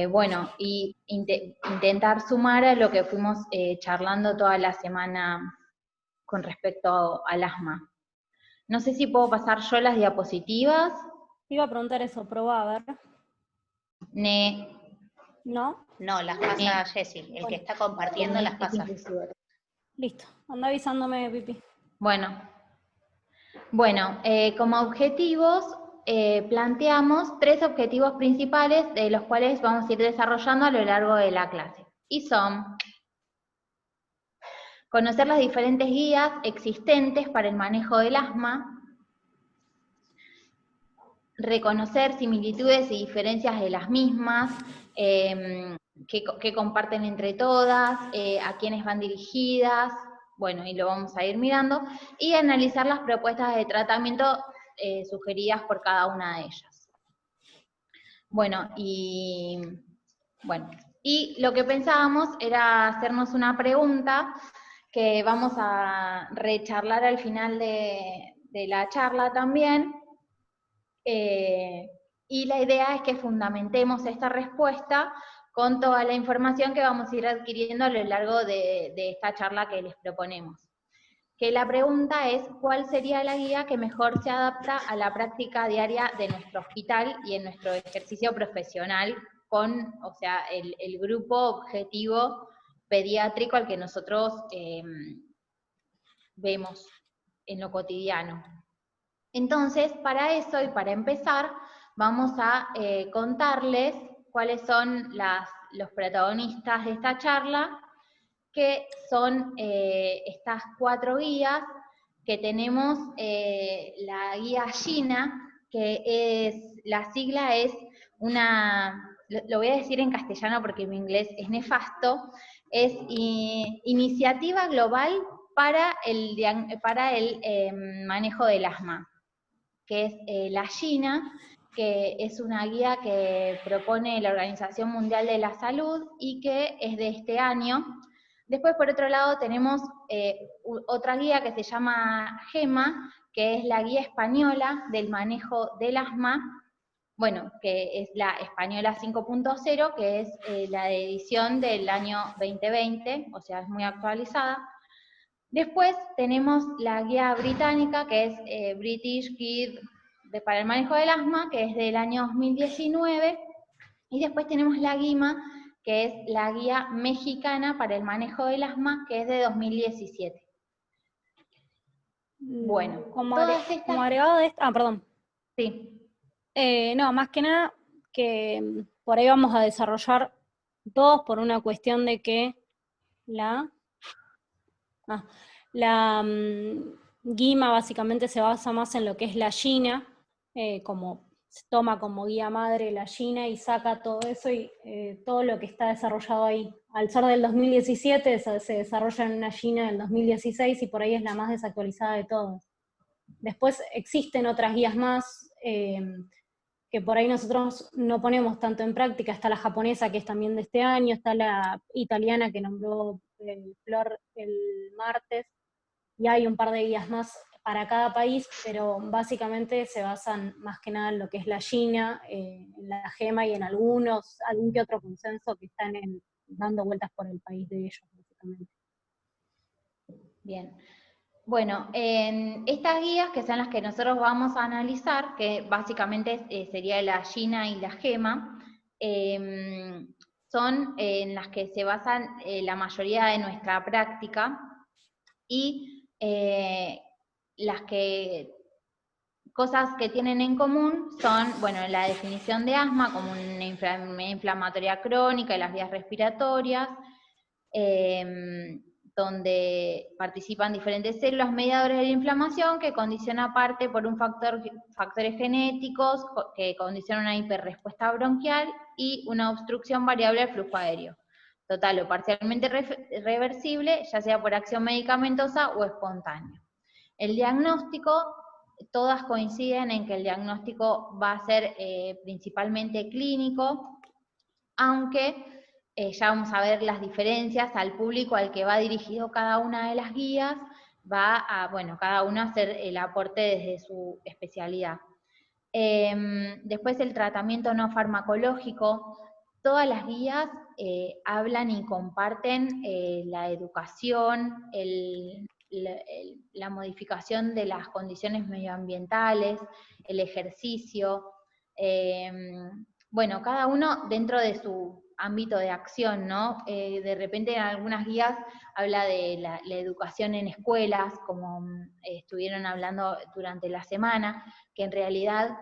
Bueno, y intentar sumar a lo que fuimos charlando toda la semana con respecto al asma. No sé si puedo pasar yo las diapositivas. Te iba a preguntar eso, probá, a ver. Ne, ¿No? No, las pasa Jessy. El que está compartiendo las pasa. Listo. Anda avisándome, Pipi. Bueno, como objetivos planteamos 3 objetivos principales de los cuales vamos a ir desarrollando a lo largo de la clase. Y son conocer las diferentes guías existentes para el manejo del asma, reconocer similitudes y diferencias de las mismas, qué comparten entre todas, a quiénes van dirigidas, bueno, y lo vamos a ir mirando, y analizar las propuestas de tratamiento sugeridas por cada una de ellas. Y lo que pensábamos era hacernos una pregunta que vamos a recharlar al final de la charla también, y la idea es que fundamentemos esta respuesta con toda la información que vamos a ir adquiriendo a lo largo de esta charla que les proponemos. Que la pregunta es, ¿cuál sería la guía que mejor se adapta a la práctica diaria de nuestro hospital y en nuestro ejercicio profesional con, o sea, el grupo objetivo pediátrico al que nosotros vemos en lo cotidiano? Entonces, para eso y para empezar, vamos a contarles cuáles son los protagonistas de esta charla, que son estas 4 guías, que tenemos la guía GINA, la sigla es lo voy a decir en castellano porque mi inglés es nefasto, es Iniciativa Global para el Manejo del Asma, que es la GINA, que es una guía que propone la Organización Mundial de la Salud y que es de este año. Después, por otro lado, tenemos otra guía que se llama GEMA, que es la Guía Española del Manejo del Asma, bueno, que es la Española 5.0, que es la edición del año 2020, o sea, es muy actualizada. Después tenemos la guía británica, que es British Guide para el manejo del asma, que es del año 2019, y después tenemos la GUIMA, que es la guía mexicana para el manejo del asma, que es de 2017. Bueno, como agregado de esto... perdón. Sí. No, más que nada que por ahí vamos a desarrollar todos por una cuestión de que la GUIMA básicamente se basa más en lo que es la GINA, como se toma como guía madre la GINA y saca todo eso y todo lo que está desarrollado ahí. Al ser del 2017 se desarrolla en una GINA del 2016 y por ahí es la más desactualizada de todas. Después existen otras guías más que por ahí nosotros no ponemos tanto en práctica. Está la japonesa, que es también de este año, está la italiana que nombró Flor el martes, y hay un par de guías más para cada país, pero básicamente se basan más que nada en lo que es la GINA, en la GEMA y en algún que otro consenso que están dando vueltas por el país de ellos, básicamente. Bien. Bueno, en estas guías, que son las que nosotros vamos a analizar, que básicamente sería la GINA y la GEMA, son en las que se basan la mayoría de nuestra práctica, y cosas que tienen en común son, bueno, la definición de asma como una enfermedad inflamatoria crónica y las vías respiratorias, donde participan diferentes células mediadores de la inflamación que condiciona parte por factores genéticos que condicionan una hiperrespuesta bronquial y una obstrucción variable del flujo aéreo, total o parcialmente reversible, ya sea por acción medicamentosa o espontánea. El diagnóstico, todas coinciden en que el diagnóstico va a ser principalmente clínico, aunque ya vamos a ver las diferencias al público al que va dirigido cada una de las guías, cada uno a hacer el aporte desde su especialidad. Después el tratamiento no farmacológico todas las guías hablan y comparten la educación, la modificación de las condiciones medioambientales, el ejercicio, bueno, cada uno dentro de su ámbito de acción, ¿no? De repente en algunas guías habla de la educación en escuelas, como estuvieron hablando durante la semana, que en realidad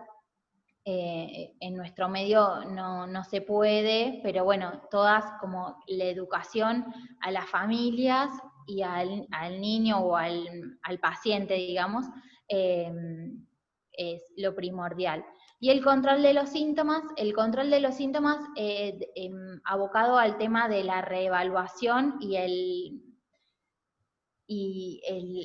en nuestro medio no se puede, pero bueno, todas como la educación a las familias y al niño o al paciente, digamos, es lo primordial. Y el control de los síntomas, abocado al tema de la reevaluación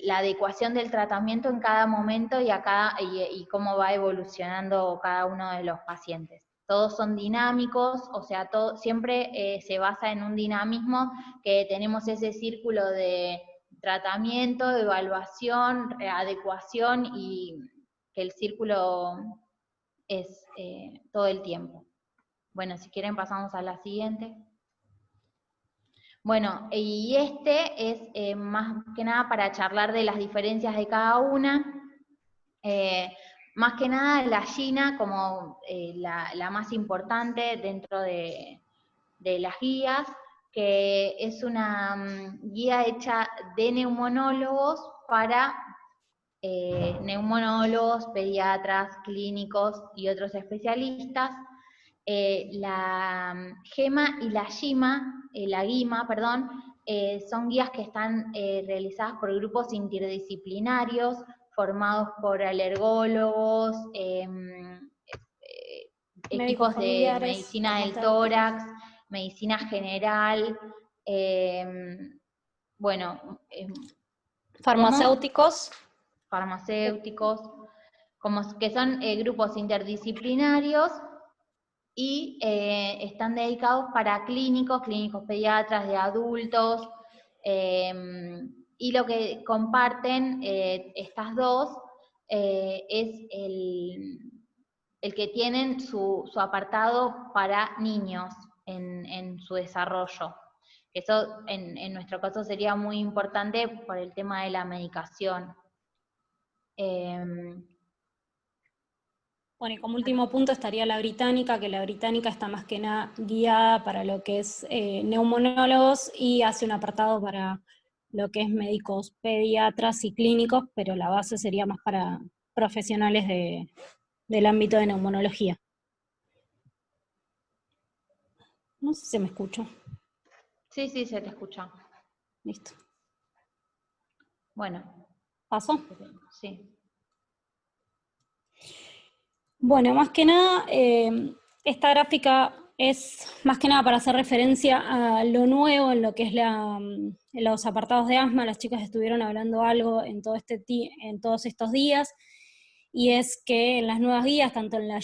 la adecuación del tratamiento en cada momento y cómo va evolucionando cada uno de los pacientes. Todos son dinámicos, o sea, siempre se basa en un dinamismo, que tenemos ese círculo de tratamiento, evaluación, adecuación, y que el círculo es todo el tiempo. Bueno, si quieren pasamos a la siguiente. Bueno, y este es más que nada para charlar de las diferencias de cada una. Más que nada la GINA como la más importante dentro de las guías, que es una guía hecha de neumonólogos para neumonólogos, pediatras, clínicos y otros especialistas. La GEMA y la GIMA, perdón, son guías que están realizadas por grupos interdisciplinarios, formados por alergólogos, equipos de medicina del tórax, medicina general, bueno, farmacéuticos, como que son grupos interdisciplinarios, y están dedicados para clínicos pediatras, de adultos, y lo que comparten estas dos es el que tienen su apartado para niños en su desarrollo. Eso en nuestro caso sería muy importante por el tema de la medicación. Bueno, y como último punto estaría la británica, que la británica está más que nada guiada para lo que es neumonólogos, y hace un apartado para lo que es médicos pediatras y clínicos, pero la base sería más para profesionales del ámbito de neumonología. No sé si me escucho. Sí, se te escucha. Listo. Bueno. ¿Pasó? Sí. Bueno, más que nada, esta gráfica es más que nada para hacer referencia a lo nuevo en lo que es en los apartados de asma. Las chicas estuvieron hablando algo en todos estos días, y es que en las nuevas guías, tanto en la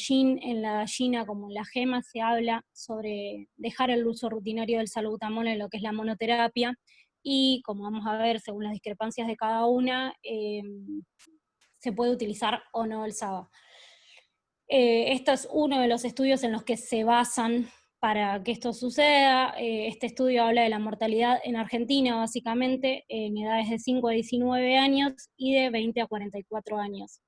GINA como en la GEMA, se habla sobre dejar el uso rutinario del salbutamol en lo que es la monoterapia, y como vamos a ver, según las discrepancias de cada una, se puede utilizar o no el SABA. Esto es uno de los estudios en los que se basan para que esto suceda. Este estudio habla de la mortalidad en Argentina, básicamente, en edades de 5 a 19 años y de 20 a 44 años.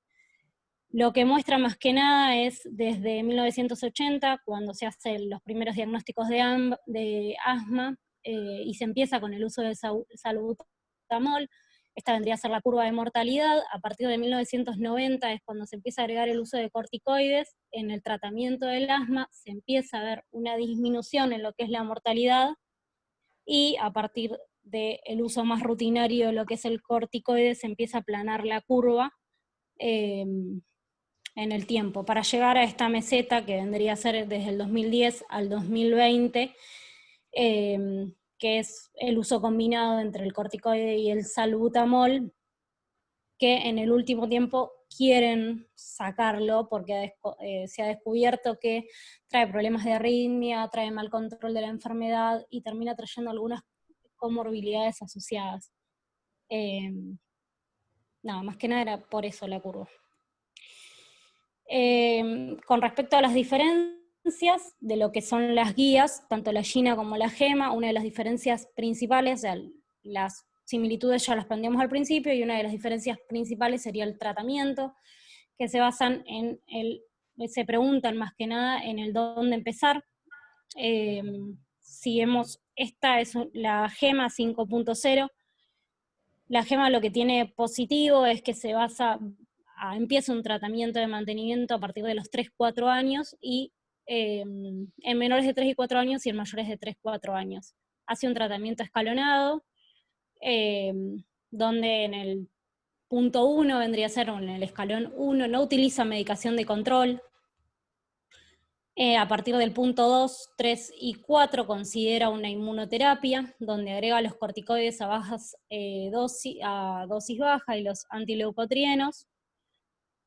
Lo que muestra más que nada es desde 1980, cuando se hacen los primeros diagnósticos de asma, y se empieza con el uso de salbutamol. Esta vendría a ser la curva de mortalidad. A partir de 1990 es cuando se empieza a agregar el uso de corticoides en el tratamiento del asma, se empieza a ver una disminución en lo que es la mortalidad, y a partir del uso más rutinario de lo que es el corticoide se empieza a aplanar la curva en el tiempo, para llegar a esta meseta que vendría a ser desde el 2010 al 2020, que es el uso combinado entre el corticoide y el salbutamol, que en el último tiempo quieren sacarlo porque se ha descubierto que trae problemas de arritmia, trae mal control de la enfermedad y termina trayendo algunas comorbilidades asociadas. Nada, más que nada era por eso la curva. Con respecto a las diferencias, diferencias de lo que son las guías, tanto la Gina como la Gema. Una de las diferencias principales, o sea, las similitudes ya las planteamos al principio, y una de las diferencias principales sería el tratamiento, que se basan se preguntan más que nada en el dónde empezar. Esta es la Gema 5.0. La Gema lo que tiene positivo es que empieza un tratamiento de mantenimiento a partir de los 3-4 años, y en menores de 3 y 4 años y en mayores de 3-4 años. Hace un tratamiento escalonado, donde en el punto 1 vendría a ser, en el escalón 1, no utiliza medicación de control. A partir del punto 2, 3 y 4 considera una inmunoterapia, donde agrega los corticoides a dosis baja y los antileucotrienos.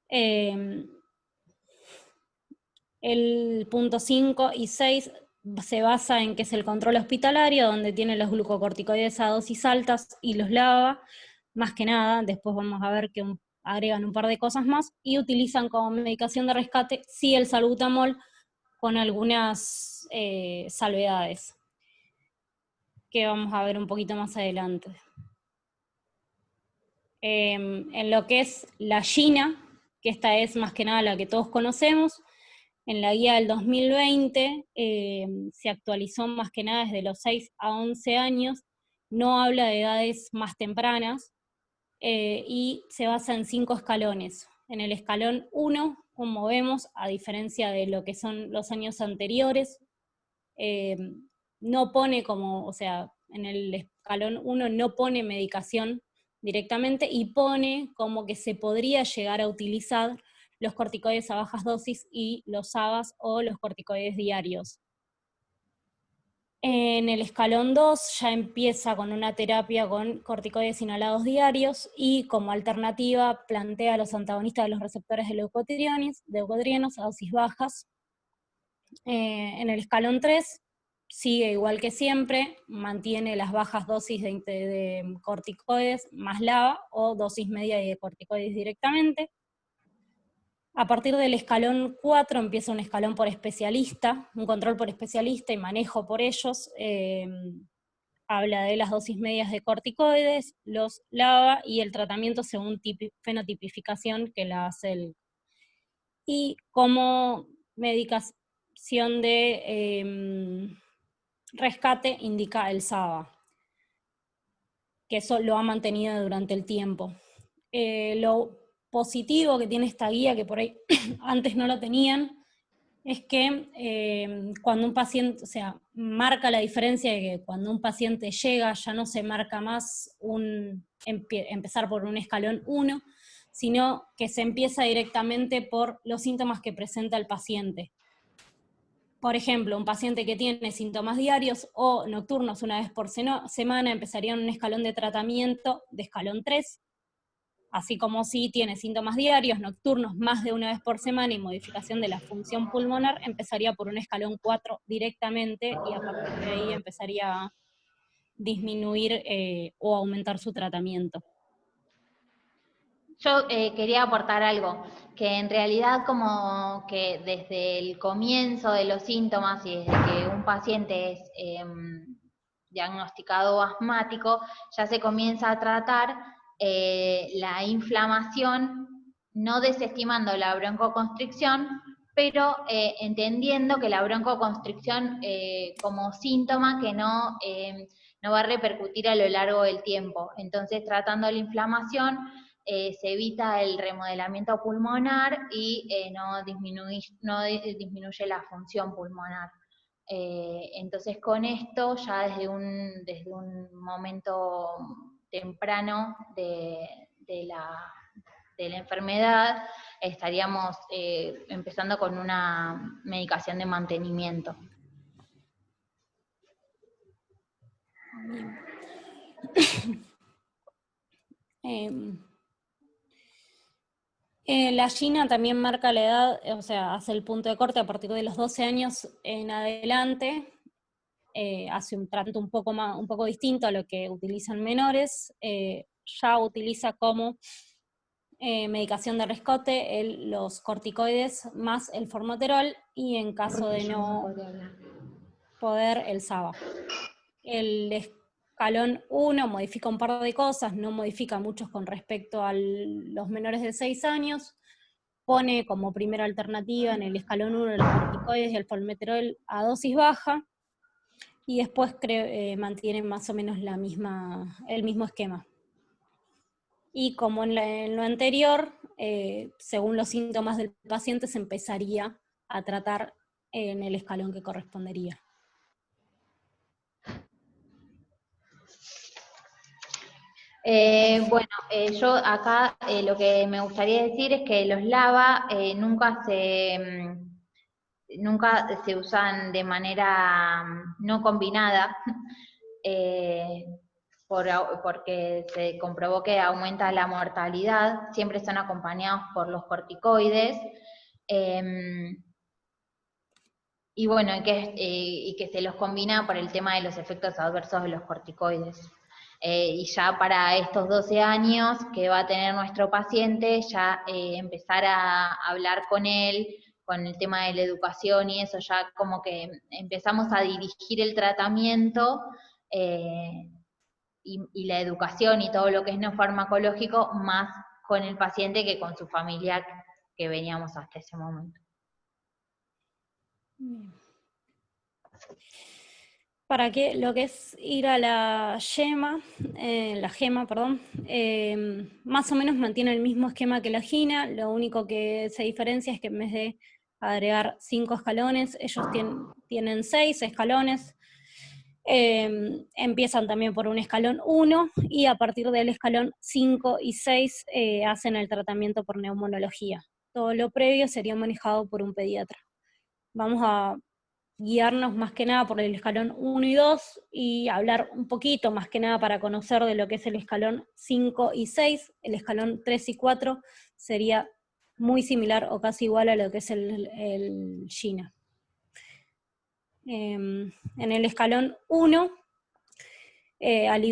El punto 5 y 6 se basa en que es el control hospitalario, donde tiene los glucocorticoides a dosis altas y los LABA, más que nada. Después vamos a ver que agregan un par de cosas más, y utilizan como medicación de rescate, sí, el salbutamol, con algunas salvedades, que vamos a ver un poquito más adelante. En lo que es la Gina, que esta es más que nada la que todos conocemos, en la guía del 2020 se actualizó más que nada desde los 6 a 11 años, no habla de edades más tempranas, y se basa en 5 escalones. En el escalón 1, como vemos, a diferencia de lo que son los años anteriores, no pone en el escalón 1 no pone medicación directamente, y pone como que se podría llegar a utilizar los corticoides a bajas dosis y los ABAs, o los corticoides diarios. En el escalón 2 ya empieza con una terapia con corticoides inhalados diarios, y como alternativa plantea los antagonistas de los receptores de leucotrienos a dosis bajas. En el escalón 3 sigue igual que siempre, mantiene las bajas dosis de corticoides más LABA, o dosis media de corticoides directamente. A partir del escalón 4 empieza un escalón por especialista, un control por especialista y manejo por ellos. Habla de las dosis medias de corticoides, los LABA, y el tratamiento según fenotipificación que la hace y como medicación de rescate indica el SABA, que eso lo ha mantenido durante el tiempo. Lo positivo que tiene esta guía, que por ahí antes no lo tenían, es que cuando un paciente, marca la diferencia de que cuando un paciente llega ya no se marca más empezar por un escalón 1, sino que se empieza directamente por los síntomas que presenta el paciente. Por ejemplo, un paciente que tiene síntomas diarios o nocturnos una vez por semana empezaría en un escalón de tratamiento de escalón 3, así como si tiene síntomas diarios, nocturnos, más de una vez por semana y modificación de la función pulmonar, empezaría por un escalón 4 directamente, y a partir de ahí empezaría a disminuir o aumentar su tratamiento. Yo quería aportar algo, que en realidad como que desde el comienzo de los síntomas y desde que un paciente es diagnosticado asmático, ya se comienza a tratar la inflamación, no desestimando la broncoconstricción, pero entendiendo que la broncoconstricción como síntoma que no va a repercutir a lo largo del tiempo. Entonces, tratando la inflamación, se evita el remodelamiento pulmonar y no disminuye la función pulmonar. Entonces con esto ya desde un momento temprano de la enfermedad estaríamos empezando con una medicación de mantenimiento. La Gina también marca la edad, hace el punto de corte a partir de los 12 años en adelante. Hace un trato un poco distinto a lo que utilizan menores. Ya utiliza como medicación de rescate, los corticoides más el formoterol, y en caso de no poder, el SABA. El escalón 1 modifica un par de cosas, no modifica muchos con respecto a los menores de 6 años, pone como primera alternativa en el escalón 1 los corticoides y el formoterol a dosis baja, y después mantiene más o menos el mismo esquema. Y como en lo anterior, según los síntomas del paciente, se empezaría a tratar en el escalón que correspondería. Yo acá lo que me gustaría decir es que los LABA nunca se usan de manera no combinada, porque se comprobó que aumenta la mortalidad, siempre están acompañados por los corticoides, y que se los combina por el tema de los efectos adversos de los corticoides. Y ya para estos 12 años que va a tener nuestro paciente, ya empezar a hablar con él, con el tema de la educación y eso, ya como que empezamos a dirigir el tratamiento y la educación y todo lo que es no farmacológico más con el paciente que con su familia que veníamos hasta ese momento. Para que lo que es ir a la GEMA, más o menos mantiene el mismo esquema que la GINA, lo único que se diferencia es que en vez de agregar 5 escalones, ellos tienen 6 escalones. Empiezan también por un escalón 1 y a partir del escalón 5 y 6 hacen el tratamiento por neumonología. Todo lo previo sería manejado por un pediatra. Vamos a guiarnos más que nada por el escalón 1 y 2 y hablar un poquito más que nada para conocer de lo que es el escalón 5 y 6. El escalón 3 y 4 sería muy similar o casi igual a lo que es el GINA. En el escalón 1, al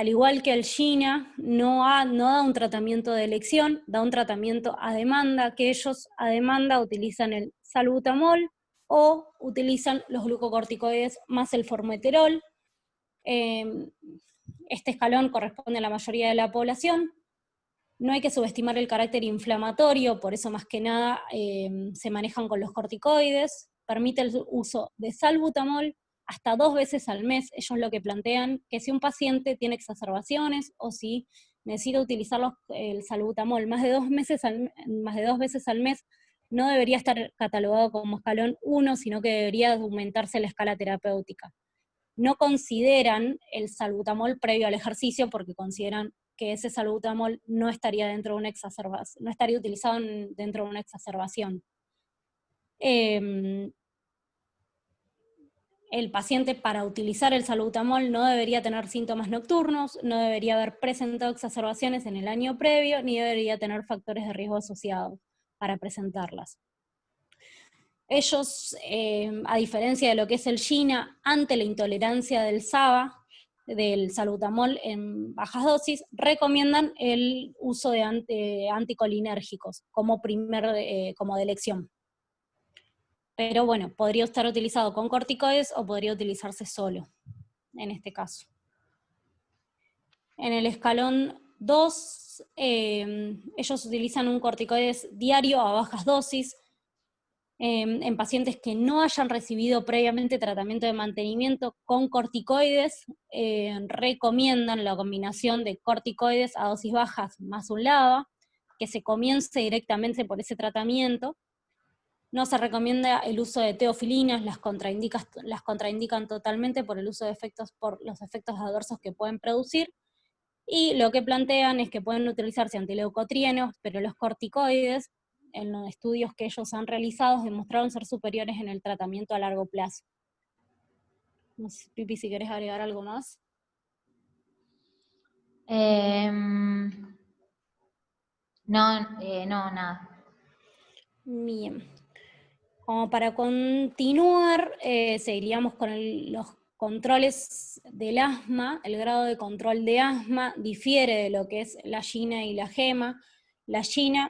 igual que el GINA, no da un tratamiento de elección, da un tratamiento a demanda, que ellos a demanda utilizan el salbutamol o utilizan los glucocorticoides más el formoterol. Este escalón corresponde a la mayoría de la población. No hay que subestimar el carácter inflamatorio, por eso más que nada se manejan con los corticoides. Permite el uso de salbutamol hasta 2 veces al mes. Ellos lo que plantean que si un paciente tiene exacerbaciones o si necesita utilizar el salbutamol más de 2 veces al mes, no debería estar catalogado como escalón 1, sino que debería aumentarse la escala terapéutica. No consideran el salbutamol previo al ejercicio porque consideran que ese salbutamol no estaría dentro de una exacerbación, no estaría utilizado dentro de una exacerbación. El paciente, para utilizar el salbutamol, no debería tener síntomas nocturnos, no debería haber presentado exacerbaciones en el año previo, ni debería tener factores de riesgo asociados para presentarlas. Ellos, a diferencia de lo que es el GINA, ante la intolerancia del SABA, del salbutamol en bajas dosis, recomiendan el uso de anticolinérgicos como de elección. Pero bueno, podría estar utilizado con corticoides o podría utilizarse solo, en este caso. En el escalón 2, ellos utilizan un corticoides diario a bajas dosis, en pacientes que no hayan recibido previamente tratamiento de mantenimiento con corticoides, recomiendan la combinación de corticoides a dosis bajas más un LABA, que se comience directamente por ese tratamiento. No se recomienda el uso de teofilinas, las contraindican totalmente por el uso por los efectos adversos que pueden producir, y lo que plantean es que pueden utilizarse antileucotrienos, pero los corticoides, en los estudios que ellos han realizado, demostraron ser superiores en el tratamiento a largo plazo. No sé, Pipi, si querés agregar algo más. No, nada. Bien. Como para continuar, seguiríamos con los controles del asma. El grado de control de asma difiere de lo que es la GINA y la GEMA. La GINA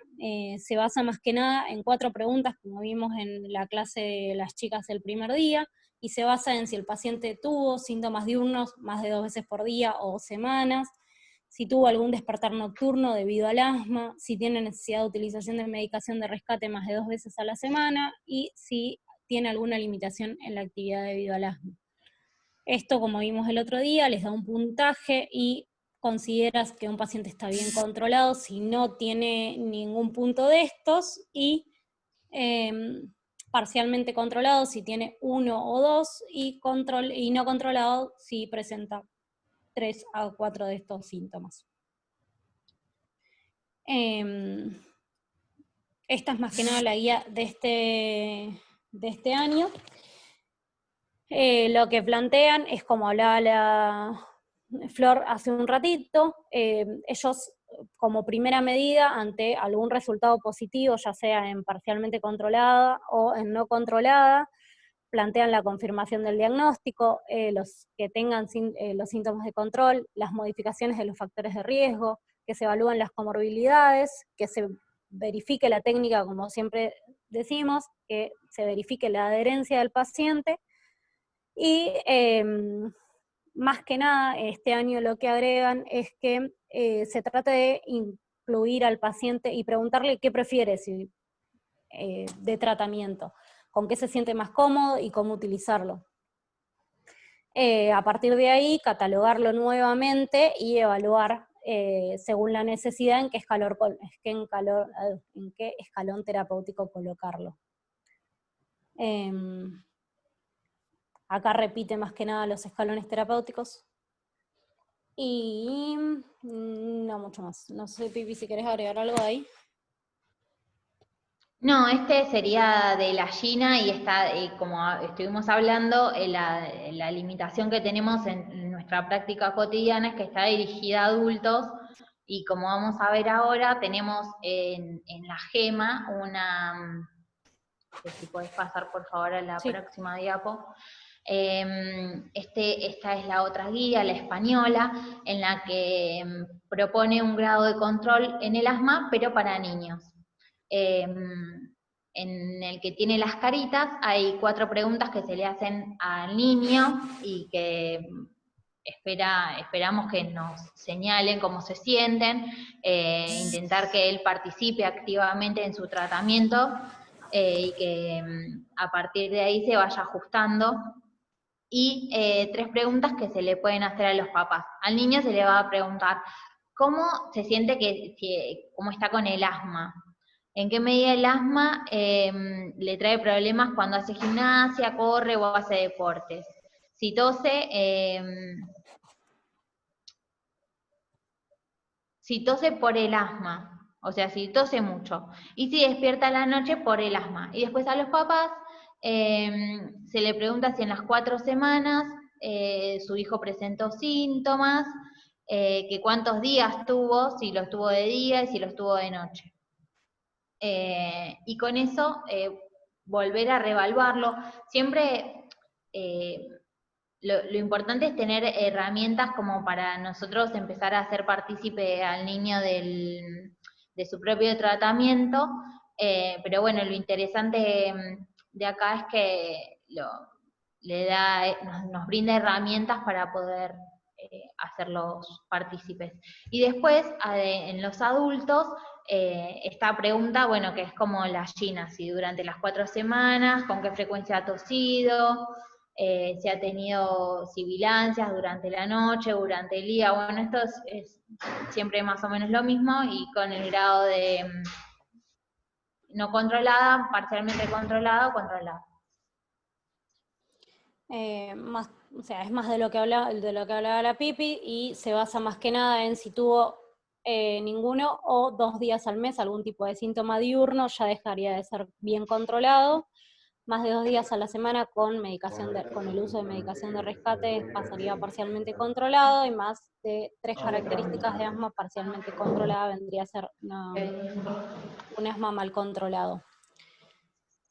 se basa más que nada en 4 preguntas, como vimos en la clase de las chicas el primer día, y se basa en si el paciente tuvo síntomas diurnos más de 2 veces por día o semanas, si tuvo algún despertar nocturno debido al asma, si tiene necesidad de utilización de medicación de rescate más de 2 veces a la semana, y si tiene alguna limitación en la actividad debido al asma. Esto, como vimos el otro día, les da un puntaje y consideras que un paciente está bien controlado si no tiene ningún punto de estos, y parcialmente controlado si tiene 1 o 2, y no controlado si presenta 3 a 4 de estos síntomas. Esta es más que nada la guía de este año. Lo que plantean es, como hablaba la Flor hace un ratito, ellos como primera medida ante algún resultado positivo, ya sea en parcialmente controlada o en no controlada, plantean la confirmación del diagnóstico, los que tengan los síntomas de control, las modificaciones de los factores de riesgo, que se evalúen las comorbilidades, que se verifique la técnica, como siempre decimos, que se verifique la adherencia del paciente, y más que nada este año lo que agregan es que se trata de incluir al paciente y preguntarle qué prefiere de tratamiento, con qué se siente más cómodo y cómo utilizarlo. A partir de ahí, catalogarlo nuevamente y evaluar según la necesidad en qué escalón terapéutico colocarlo. Acá repite más que nada los escalones terapéuticos. Y no mucho más. No sé, Pipi, si querés agregar algo ahí. No, este sería de la GINA y está, como estuvimos hablando, la limitación que tenemos en nuestra práctica cotidiana es que está dirigida a adultos, y como vamos a ver ahora, tenemos en la GEMA una, si podés pasar por favor a la próxima diapo. Esta es la otra guía, la española, en la que propone un grado de control en el asma, pero para niños. En el que tiene las caritas, hay 4 preguntas que se le hacen al niño y que esperamos que nos señalen cómo se sienten, intentar que él participe activamente en su tratamiento, y que a partir de ahí se vaya ajustando. Y 3 preguntas que se le pueden hacer a los papás. Al niño se le va a preguntar cómo se siente, cómo está con el asma, en qué medida el asma le trae problemas cuando hace gimnasia, corre o hace deportes. Si tose por el asma, o sea, si tose mucho, y si despierta a la noche por el asma. Y después a los papás se le pregunta si en las 4 semanas su hijo presentó síntomas, que cuántos días tuvo, si los tuvo de día y si los tuvo de noche. Y con eso volver a reevaluarlo. Siempre lo importante es tener herramientas como para nosotros empezar a hacer partícipe al niño de su propio tratamiento, pero bueno, lo interesante de acá es que nos brinda herramientas para poder hacerlos partícipes. Y después, en los adultos, esta pregunta, bueno, que es como la GINA, si durante las 4 semanas, con qué frecuencia ha tosido, si ha tenido sibilancias durante la noche, durante el día. Bueno, esto es siempre más o menos lo mismo, y con el grado de no controlada, parcialmente controlada o controlada. O sea, es más de lo que hablaba la Pipi, y se basa más que nada en si tuvo ninguno o 2 días al mes algún tipo de síntoma diurno, ya dejaría de ser bien controlado. Más de 2 días a la semana con el uso de medicación de rescate pasaría parcialmente controlado, y más de 3 características de asma parcialmente controlada vendría a ser un asma mal controlado.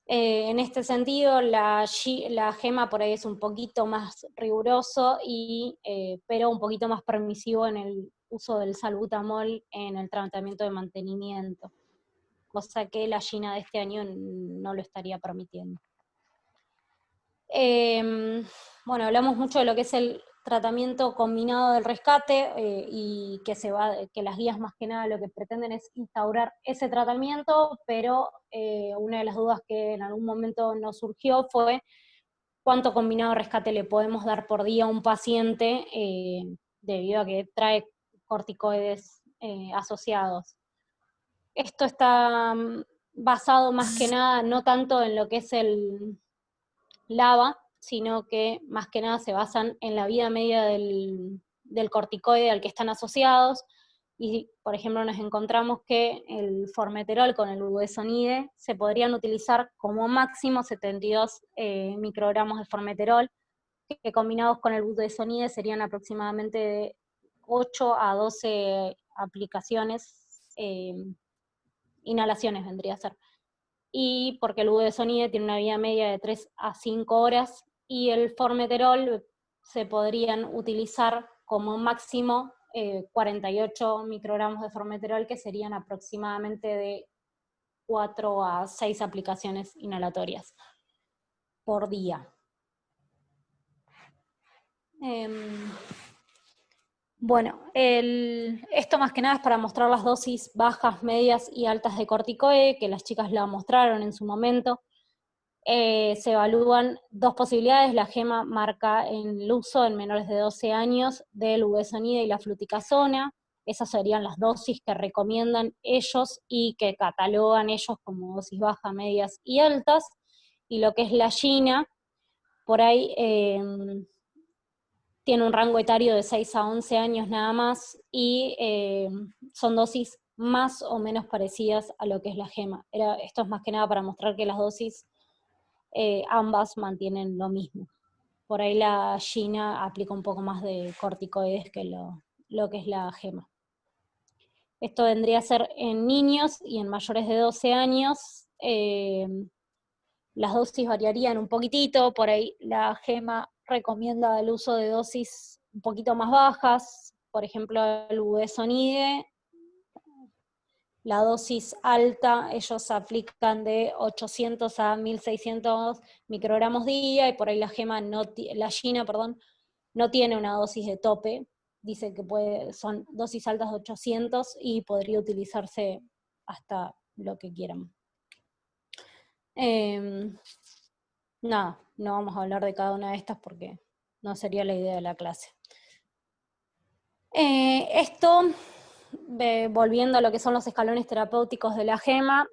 En este sentido, la GEMA por ahí es un poquito más riguroso, pero un poquito más permisivo en uso del salbutamol en el tratamiento de mantenimiento, cosa que la GINA de este año no lo estaría permitiendo. Bueno, hablamos mucho de lo que es el tratamiento combinado del rescate y que las guías más que nada lo que pretenden es instaurar ese tratamiento, pero una de las dudas que en algún momento nos surgió fue cuánto combinado de rescate le podemos dar por día a un paciente debido a que trae corticoides asociados. Esto está basado más que nada no tanto en lo que es el LABA, sino que más que nada se basan en la vida media del corticoide al que están asociados, y por ejemplo nos encontramos que el formoterol con el budesonide se podrían utilizar como máximo 72 microgramos de formoterol, que combinados con el budesonide serían aproximadamente de 8 a 12 aplicaciones, inhalaciones vendría a ser. Y porque el budesonide tiene una vida media de 3 a 5 horas, y el formoterol se podrían utilizar como máximo 48 microgramos de formoterol, que serían aproximadamente de 4 a 6 aplicaciones inhalatorias por día. Bueno, esto más que nada es para mostrar las dosis bajas, medias y altas de corticoide, que las chicas la mostraron en su momento. Se evalúan dos posibilidades. La GEMA marca el uso en menores de 12 años del budesonide y la fluticasona. Esas serían las dosis que recomiendan ellos y que catalogan ellos como dosis bajas, medias y altas. Y lo que es la GINA, por ahí tiene un rango etario de 6 a 11 años nada más, y son dosis más o menos parecidas a lo que es la GEMA. Esto es más que nada para mostrar que las dosis ambas mantienen lo mismo. Por ahí la GINA aplica un poco más de corticoides que lo que es la GEMA. Esto vendría a ser en niños y en mayores de 12 años. Las dosis variarían un poquitito, por ahí la GEMA recomienda el uso de dosis un poquito más bajas, por ejemplo el budesonide. La dosis alta, ellos aplican de 800 a 1600 microgramos día, y por ahí la GINA no tiene una dosis de tope, dice que son dosis altas de 800 y podría utilizarse hasta lo que quieran. Nada, no vamos a hablar de cada una de estas porque no sería la idea de la clase. Volviendo a lo que son los escalones terapéuticos de la GEMA,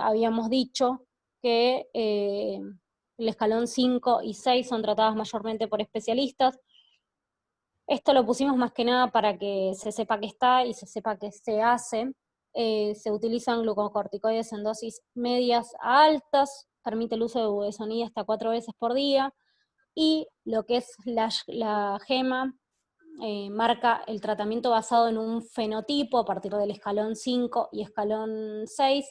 habíamos dicho que el escalón 5 y 6 son tratadas mayormente por especialistas. Esto lo pusimos más que nada para que se sepa que está y se sepa que se hace. Se utilizan glucocorticoides en dosis medias a altas, permite el uso de budesonide hasta 4 veces por día, y lo que es la GEMA marca el tratamiento basado en un fenotipo a partir del escalón 5 y escalón 6,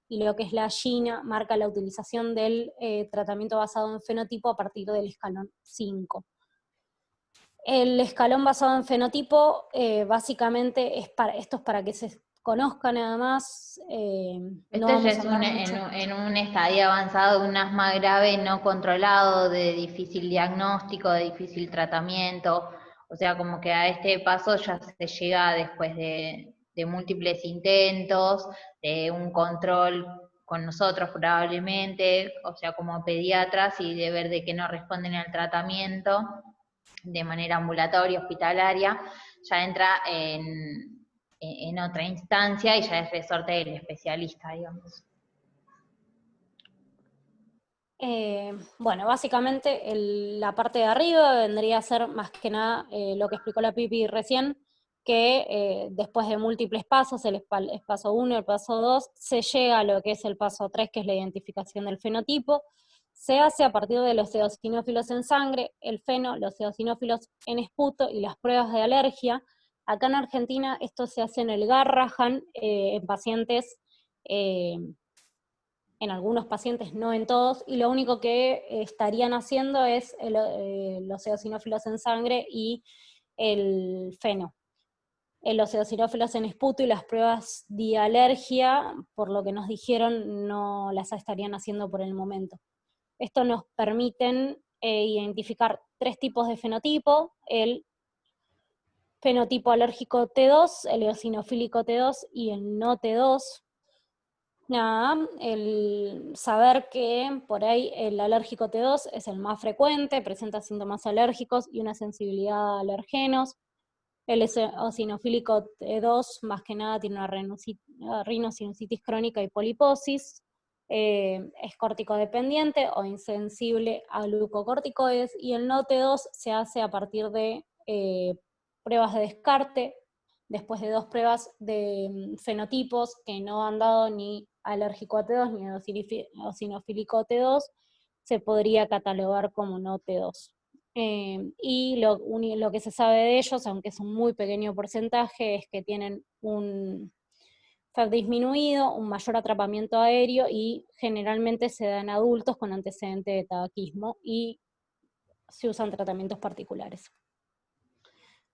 y lo que es la GINA marca la utilización del tratamiento basado en fenotipo a partir del escalón 5. El escalón basado en fenotipo básicamente esto es para que se conozca nada más. Esto ya es en un estadio avanzado de un asma grave no controlado, de difícil diagnóstico, de difícil tratamiento. O sea, como que a este paso ya se llega después de múltiples intentos, de un control con nosotros probablemente, o sea, como pediatras, y de ver de que no responden al tratamiento de manera ambulatoria, hospitalaria, ya entra en otra instancia y ya es resorte del especialista, digamos. Bueno, básicamente la parte de arriba vendría a ser más que nada lo que explicó la Pipi recién, que después de múltiples pasos, el paso 1, el paso 2, se llega a lo que es el paso 3, que es la identificación del fenotipo. Se hace a partir de los eosinófilos en sangre, el feno, los eosinófilos en esputo y las pruebas de alergia. Acá en Argentina esto se hace en el Garrahan, en pacientes, en algunos pacientes, no en todos, y lo único que estarían haciendo es los eosinófilos en sangre y el feno. los eosinófilos en esputo y las pruebas de alergia, por lo que nos dijeron, no las estarían haciendo por el momento. Esto nos permite identificar 3 tipos de fenotipo: el fenotipo alérgico T2, el eosinofílico T2 y el no T2. Nada, el saber que por ahí el alérgico T2 es el más frecuente, presenta síntomas alérgicos y una sensibilidad a alergenos. El eosinofílico T2 más que nada tiene una rinosinusitis crónica y poliposis, es corticodependiente o insensible a glucocorticoides, y el no T2 se hace a partir de pruebas de descarte, después de 2 pruebas de fenotipos que no han dado ni alérgico a T2 ni eosinofílico T2, se podría catalogar como no T2. Y lo que se sabe de ellos, aunque es un muy pequeño porcentaje, es que tienen un FEV disminuido, un mayor atrapamiento aéreo, y generalmente se da en adultos con antecedente de tabaquismo, y se usan tratamientos particulares.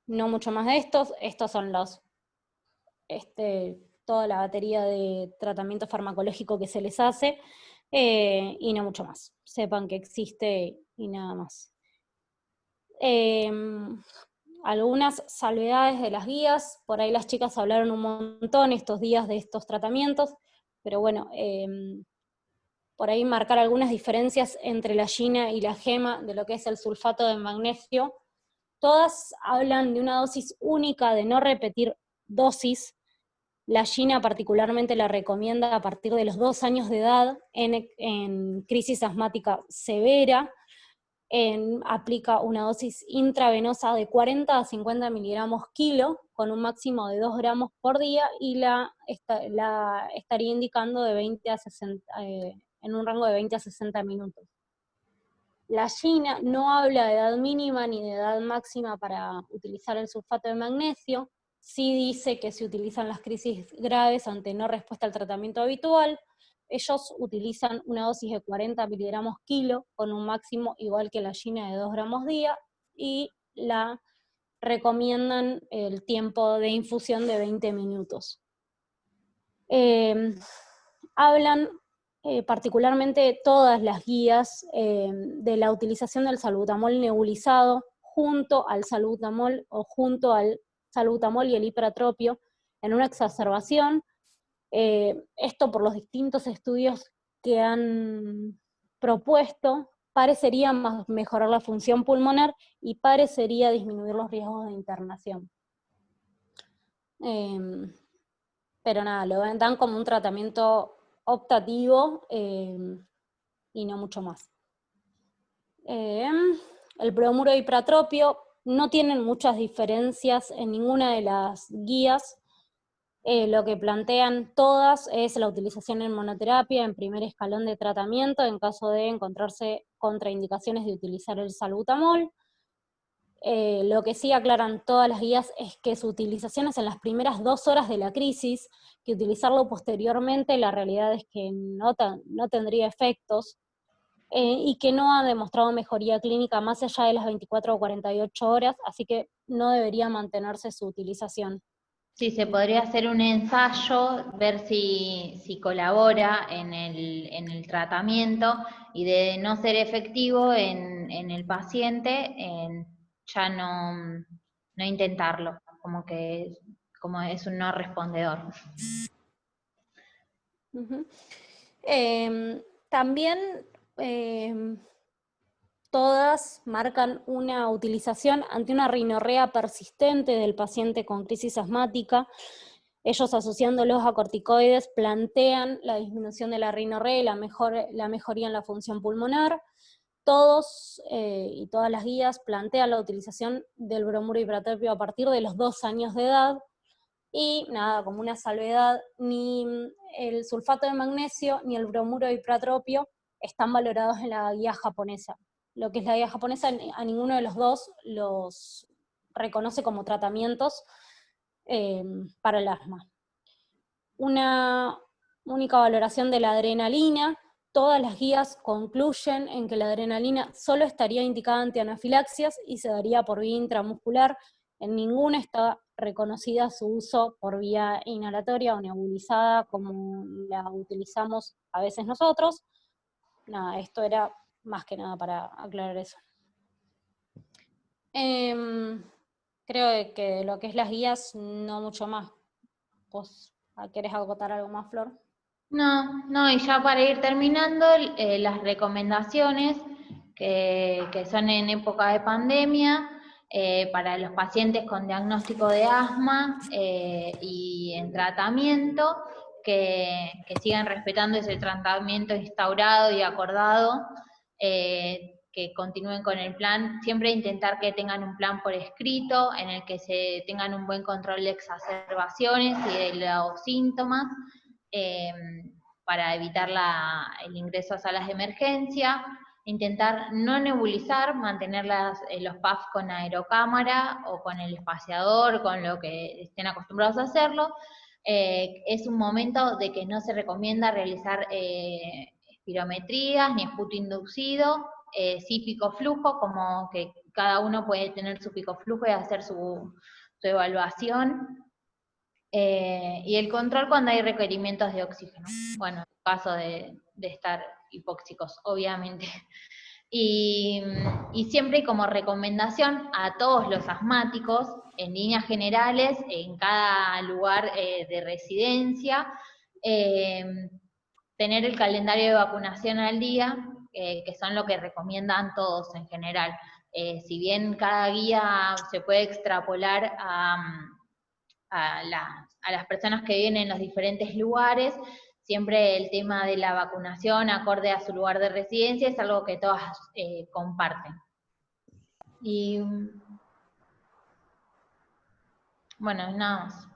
No mucho más de estos son toda la batería de tratamiento farmacológico que se les hace, y no mucho más. Sepan que existe y nada más. Algunas salvedades de las guías, por ahí las chicas hablaron un montón estos días de estos tratamientos, pero bueno, por ahí marcar algunas diferencias entre la gina y la gema de lo que es el sulfato de magnesio. Todas hablan de una dosis única, de no repetir dosis. La gina particularmente la recomienda a partir de los 2 años de edad en crisis asmática severa. Aplica una dosis intravenosa de 40 a 50 miligramos kilo, con un máximo de 2 gramos por día, y la estaría indicando de 20 a 60, en un rango de 20 a 60 minutos. La gina no habla de edad mínima ni de edad máxima para utilizar el sulfato de magnesio. Sí dice que se utilizan las crisis graves ante no respuesta al tratamiento habitual. Ellos utilizan una dosis de 40 miligramos kilo, con un máximo igual que la gina de 2 gramos día, y la recomiendan el tiempo de infusión de 20 minutos. Hablan particularmente todas las guías de la utilización del salbutamol nebulizado junto al salbutamol o junto al salbutamol y el hiperatropio en una exacerbación. Esto, por los distintos estudios que han propuesto, parecería mejorar la función pulmonar y parecería disminuir los riesgos de internación. Pero nada, lo dan como un tratamiento optativo y no mucho más. El bromuro hipratropio no tienen muchas diferencias en ninguna de las guías. Lo que plantean todas es la utilización en monoterapia en primer escalón de tratamiento en caso de encontrarse contraindicaciones de utilizar el salbutamol. Lo que sí aclaran todas las guías es que su utilización es en las primeras 2 horas de la crisis, que utilizarlo posteriormente la realidad es que no tendría efectos, y que no ha demostrado mejoría clínica más allá de las 24 o 48 horas, así que no debería mantenerse su utilización. Sí, se podría hacer un ensayo, ver si colabora en el tratamiento, y de no ser efectivo en el paciente, ya no intentarlo, como es un no respondedor. También todas marcan una utilización ante una rinorrea persistente del paciente con crisis asmática. Ellos, asociándolos a corticoides, plantean la disminución de la rinorrea y la mejoría en la función pulmonar. Todos y todas las guías plantean la utilización del bromuro hipratropio a partir de los 2 años de edad. Y nada, como una salvedad, ni el sulfato de magnesio ni el bromuro hipratropio están valorados en la guía japonesa. Lo que es la guía japonesa, a ninguno de los dos los reconoce como tratamientos para el asma. Una única valoración de la adrenalina. Todas las guías concluyen en que la adrenalina solo estaría indicada ante anafilaxias y se daría por vía intramuscular En ninguna está reconocida su uso por vía inhalatoria o nebulizada como la utilizamos a veces nosotros. Nada, esto era más que nada para aclarar eso. Creo que lo que es las guías, no mucho más. ¿Vos querés agotar algo más, Flor? No, y ya para ir terminando, las recomendaciones que son en época de pandemia, para los pacientes con diagnóstico de asma y en tratamiento, que sigan respetando ese tratamiento instaurado y acordado, que continúen con el plan, siempre intentar que tengan un plan por escrito, en el que se tengan un buen control de exacerbaciones y de los síntomas, para evitar el ingreso a salas de emergencia, intentar no nebulizar, mantener los PAF con aerocámara o con el espaciador, con lo que estén acostumbrados a hacerlo. Es un momento de que no se recomienda realizar espirometrías ni esputo inducido, sí pico flujo, como que cada uno puede tener su pico flujo y hacer su evaluación. Y el control cuando hay requerimientos de oxígeno. Bueno, en caso de estar hipóxicos, obviamente. Y siempre como recomendación a todos los asmáticos, en líneas generales, en cada lugar de residencia, tener el calendario de vacunación al día, que son lo que recomiendan todos en general. Si bien cada guía se puede extrapolar a las personas que viven en los diferentes lugares, siempre el tema de la vacunación acorde a su lugar de residencia es algo que todas comparten. Y bueno, nada más.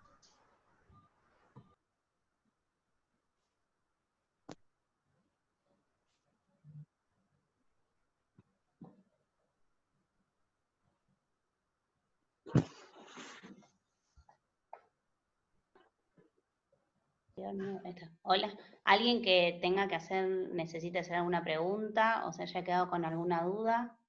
Hola, ¿alguien que tenga que necesite hacer alguna pregunta o se haya quedado con alguna duda?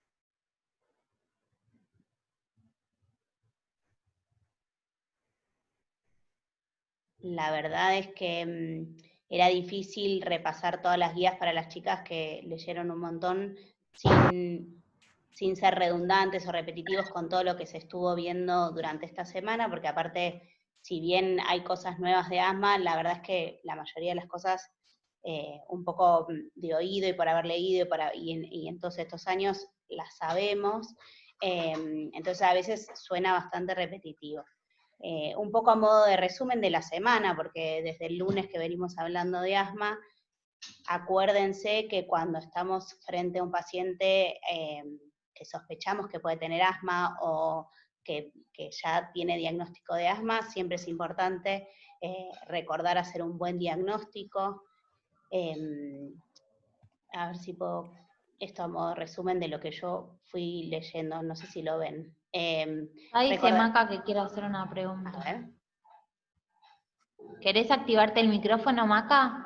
La verdad es que era difícil repasar todas las guías para las chicas que leyeron un montón sin ser redundantes o repetitivos con todo lo que se estuvo viendo durante esta semana, porque aparte, si bien hay cosas nuevas de asma, la verdad es que la mayoría de las cosas un poco de oído y por haber leído y en todos estos años las sabemos, entonces a veces suena bastante repetitivo. Un poco a modo de resumen de la semana, porque desde el lunes que venimos hablando de asma, acuérdense que cuando estamos frente a un paciente que sospechamos que puede tener asma o que ya tiene diagnóstico de asma, siempre es importante recordar hacer un buen diagnóstico. A ver si puedo, esto a modo de resumen de lo que yo fui leyendo, no sé si lo ven. Ahí dice Maca que quiere hacer una pregunta. A ver. ¿Querés activarte el micrófono, Maca?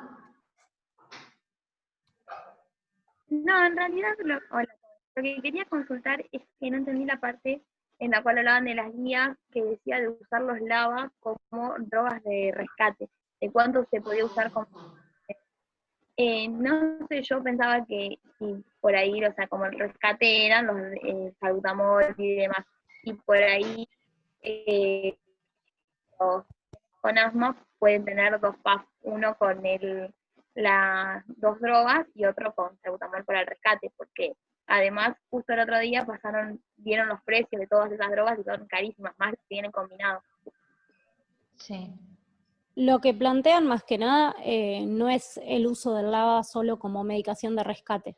No, en realidad, hola, lo que quería consultar es que no entendí la parte en la cual hablaban de las guías que decía de usar los lava como drogas de rescate, de cuánto se podía usar como... no sé, yo pensaba que si por ahí, o sea, como el rescate eran los salbutamol y demás, y por ahí los con asma pueden tener dos PAF, uno con las dos drogas y otro con salbutamol para el rescate, porque además justo el otro día vieron los precios de todas esas drogas y son carísimas, más las que vienen combinados. Sí. Lo que plantean más que nada no es el uso del LAVA solo como medicación de rescate.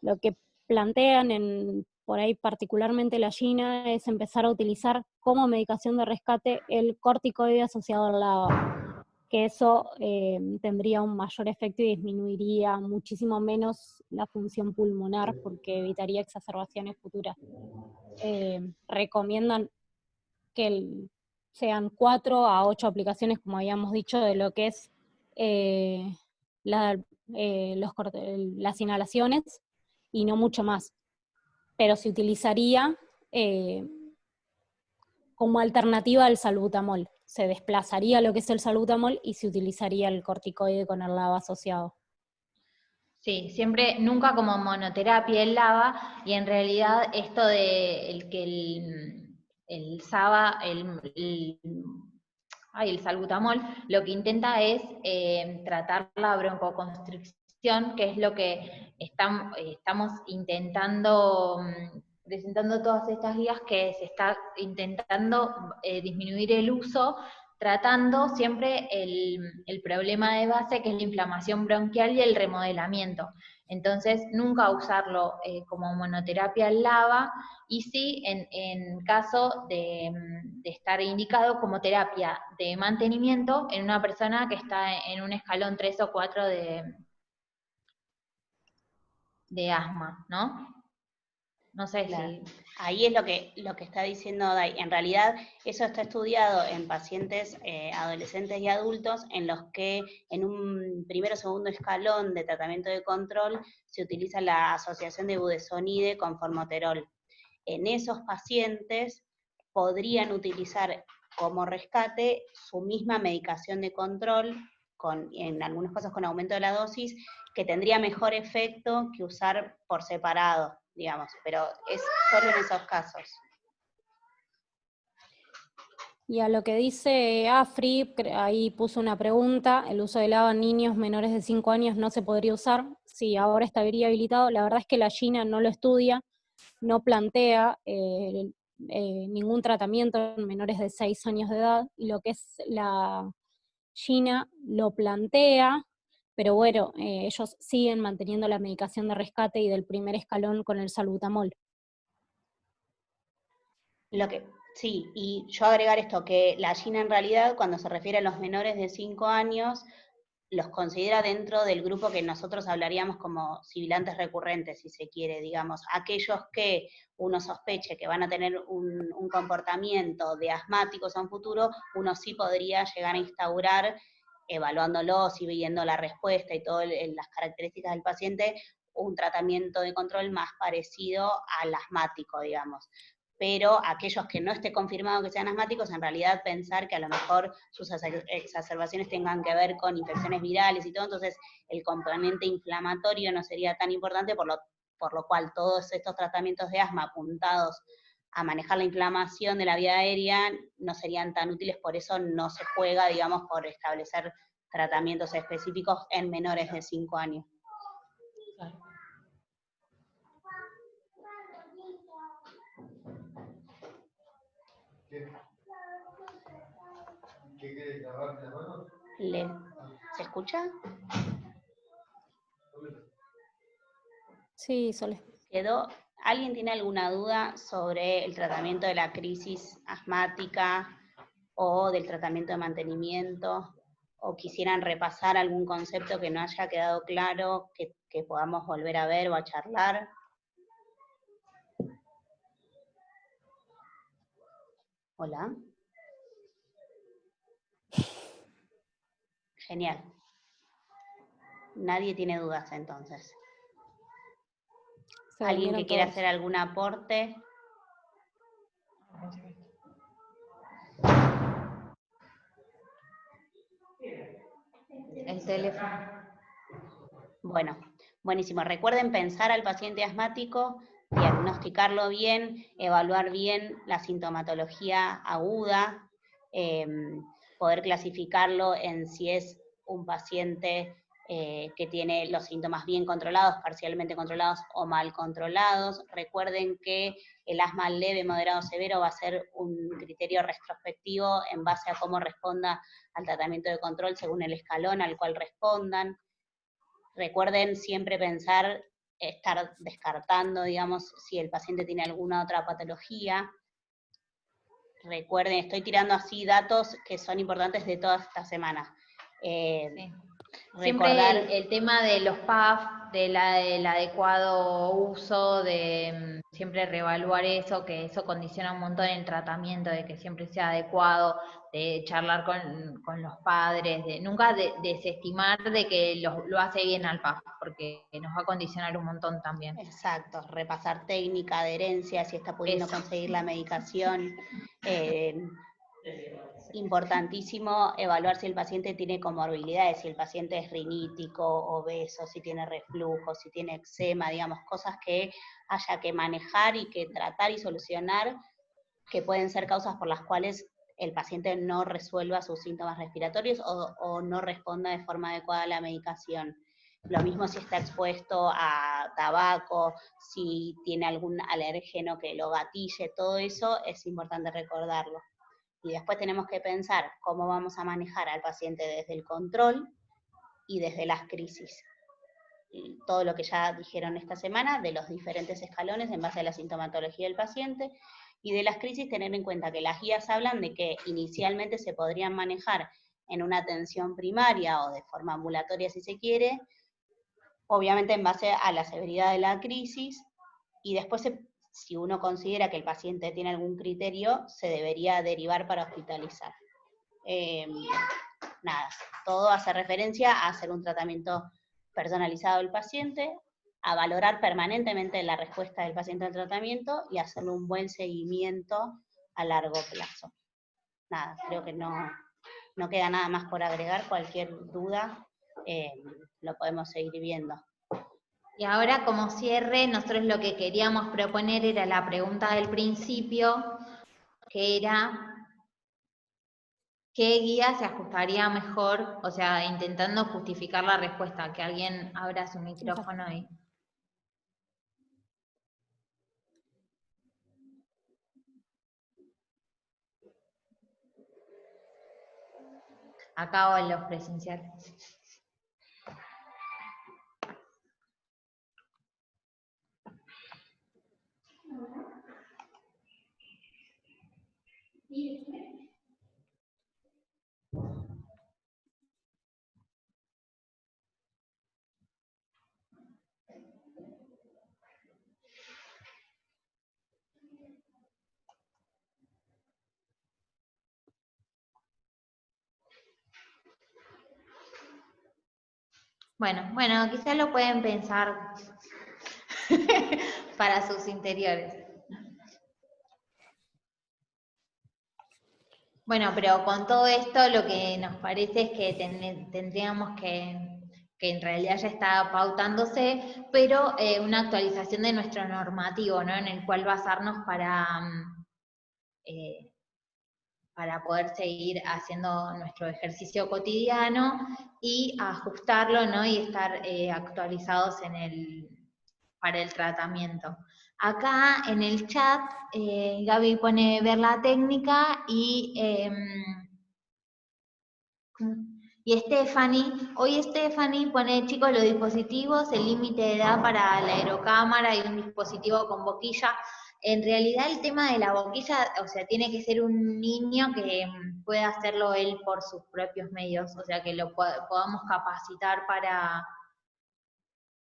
Lo que plantean por ahí particularmente la China es empezar a utilizar como medicación de rescate el corticoide asociado al LAVA, que eso tendría un mayor efecto y disminuiría muchísimo menos la función pulmonar porque evitaría exacerbaciones futuras. Recomiendan que sean 4 a 8 aplicaciones, como habíamos dicho, de lo que es las inhalaciones y no mucho más. Pero se utilizaría como alternativa al salbutamol. Se desplazaría lo que es el salbutamol y se utilizaría el corticoide con el LABA asociado. Sí, siempre, nunca como monoterapia el LABA, y en realidad esto de el SABA, el salbutamol, lo que intenta es tratar la broncoconstricción, que es lo que estamos intentando, presentando todas estas guías, que se está intentando disminuir el uso, tratando siempre el problema de base, que es la inflamación bronquial y el remodelamiento. Entonces, nunca usarlo como monoterapia al LABA, y sí en caso de estar indicado como terapia de mantenimiento en una persona que está en un escalón 3 o 4 de asma, ¿no? No sé Claro. si... Ahí es lo que está diciendo Day. En realidad, eso está estudiado en pacientes adolescentes y adultos, en los que en un primero o segundo escalón de tratamiento de control se utiliza la asociación de budesonide con formoterol. En esos pacientes podrían utilizar como rescate su misma medicación de control, en algunos casos con aumento de la dosis, que tendría mejor efecto que usar por separado, digamos, pero es solo en esos casos. Y a lo que dice Afri, ahí puso una pregunta, ¿el uso de LABA en niños menores de 5 años no se podría usar? Sí, ahora estaría habilitado. La verdad es que la Gina no lo estudia, no plantea ningún tratamiento en menores de 6 años de edad, y lo que es la Gina lo plantea, pero bueno, ellos siguen manteniendo la medicación de rescate y del primer escalón con el salbutamol. Sí, y yo agregar esto, que la Gina en realidad, cuando se refiere a los menores de 5 años, los considera dentro del grupo que nosotros hablaríamos como sibilantes recurrentes, si se quiere, digamos, aquellos que uno sospeche que van a tener un comportamiento de asmáticos a un futuro, uno sí podría llegar a instaurar, evaluándolos y viendo la respuesta y todas las características del paciente, un tratamiento de control más parecido al asmático, digamos. Pero aquellos que no esté confirmado que sean asmáticos, en realidad pensar que a lo mejor sus exacerbaciones tengan que ver con infecciones virales y todo, entonces el componente inflamatorio no sería tan importante, por lo cual todos estos tratamientos de asma apuntados a manejar la inflamación de la vía aérea no serían tan útiles, por eso no se juega, digamos, por establecer tratamientos específicos en menores de 5 años. ¿Qué quiere grabarse la mano? ¿Se escucha? Sí, Sole. ¿Alguien tiene alguna duda sobre el tratamiento de la crisis asmática o del tratamiento de mantenimiento? ¿O quisieran repasar algún concepto que no haya quedado claro, que podamos volver a ver o a charlar? Hola. Genial. Nadie tiene dudas entonces. ¿Alguien que quiera hacer algún aporte? El teléfono. Bueno, buenísimo. Recuerden pensar al paciente asmático, diagnosticarlo bien, evaluar bien la sintomatología aguda, poder clasificarlo en si es un paciente que tiene los síntomas bien controlados, parcialmente controlados o mal controlados. Recuerden que el asma leve, moderado, severo va a ser un criterio retrospectivo en base a cómo responda al tratamiento de control según el escalón al cual respondan. Recuerden siempre pensar, estar descartando, digamos, si el paciente tiene alguna otra patología. Recuerden, estoy tirando así datos que son importantes de toda esta semana. Sí. Siempre el tema de los PAF, del adecuado uso, de siempre reevaluar eso, que eso condiciona un montón el tratamiento, de que siempre sea adecuado, de charlar con los padres, de nunca desestimar de que lo hace bien al PAF, porque nos va a condicionar un montón también. Exacto, repasar técnica, adherencia, si está pudiendo conseguir la medicación. Importantísimo evaluar si el paciente tiene comorbilidades, si el paciente es rinítico, obeso, si tiene reflujo, si tiene eczema, digamos, cosas que haya que manejar y que tratar y solucionar, que pueden ser causas por las cuales el paciente no resuelva sus síntomas respiratorios o no responda de forma adecuada a la medicación. Lo mismo si está expuesto a tabaco, si tiene algún alérgeno que lo gatille, todo eso es importante recordarlo. Y después tenemos que pensar cómo vamos a manejar al paciente desde el control y desde las crisis. Y todo lo que ya dijeron esta semana, de los diferentes escalones en base a la sintomatología del paciente, y de las crisis tener en cuenta que las guías hablan de que inicialmente se podrían manejar en una atención primaria o de forma ambulatoria si se quiere, obviamente en base a la severidad de la crisis, y después si uno considera que el paciente tiene algún criterio, se debería derivar para hospitalizar. Nada, todo hace referencia a hacer un tratamiento personalizado del paciente, a valorar permanentemente la respuesta del paciente al tratamiento y hacerle un buen seguimiento a largo plazo. Nada, creo que no queda nada más por agregar, cualquier duda lo podemos seguir viendo. Y ahora, como cierre, nosotros lo que queríamos proponer era la pregunta del principio, que era ¿qué guía se ajustaría mejor? O sea, intentando justificar la respuesta, que alguien abra su micrófono ahí. Acá o en los presenciales. Bueno, quizás lo pueden pensar para sus interiores. Bueno, pero con todo esto lo que nos parece es que tendríamos que en realidad ya está pautándose, pero una actualización de nuestro normativo, ¿no? En el cual basarnos para poder seguir haciendo nuestro ejercicio cotidiano y ajustarlo, ¿no? Y estar actualizados para el tratamiento. Acá en el chat, Gaby pone ver la técnica y Stephanie pone, chicos, los dispositivos, el límite de edad para la aerocámara y un dispositivo con boquilla. En realidad el tema de la boquilla, o sea, tiene que ser un niño que pueda hacerlo él por sus propios medios, o sea, que lo podamos capacitar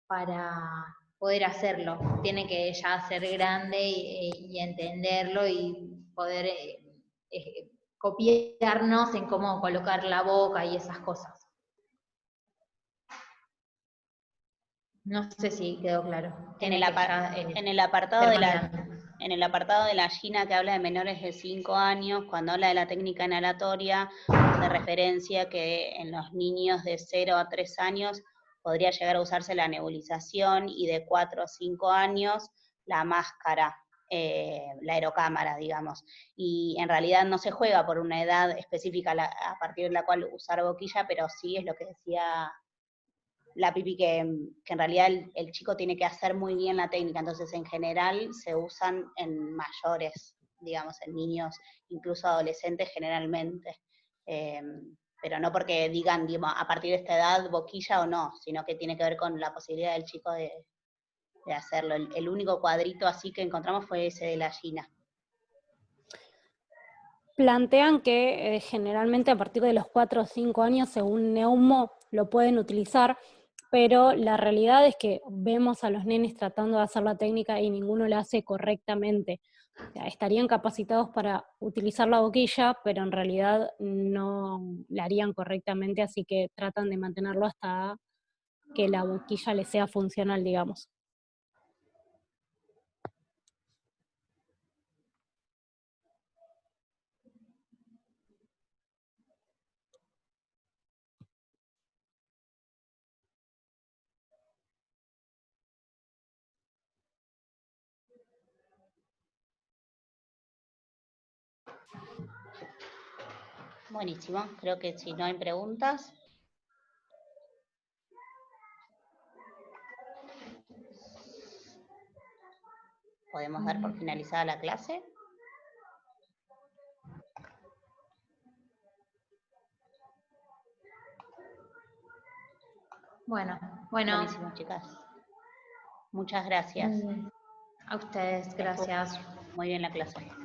para poder hacerlo. Tiene que ya ser grande y entenderlo y poder copiarnos en cómo colocar la boca y esas cosas. No sé si quedó claro. En el apartado de la Gina que habla de menores de 5 años, cuando habla de la técnica inhalatoria, hace referencia que en los niños de 0 a 3 años podría llegar a usarse la nebulización y de 4 a 5 años la máscara, la aerocámara, digamos. Y en realidad no se juega por una edad específica a partir de la cual usar boquilla, pero sí es lo que decía la Pipi, que en realidad el chico tiene que hacer muy bien la técnica, entonces en general se usan en mayores, digamos, en niños, incluso adolescentes generalmente, pero no porque digan, digamos, a partir de esta edad boquilla o no, sino que tiene que ver con la posibilidad del chico de hacerlo. El único cuadrito así que encontramos fue ese de la Gina. Plantean que generalmente a partir de los 4 o 5 años, según Neumo, lo pueden utilizar, pero la realidad es que vemos a los nenes tratando de hacer la técnica y ninguno la hace correctamente. O sea, estarían capacitados para utilizar la boquilla, pero en realidad no la harían correctamente, así que tratan de mantenerlo hasta que la boquilla les sea funcional, digamos. Buenísimo, creo que si no hay preguntas. Podemos dar por finalizada la clase. Bueno. Buenísimo, chicas. Muchas gracias. A ustedes, gracias. Muy bien la clase.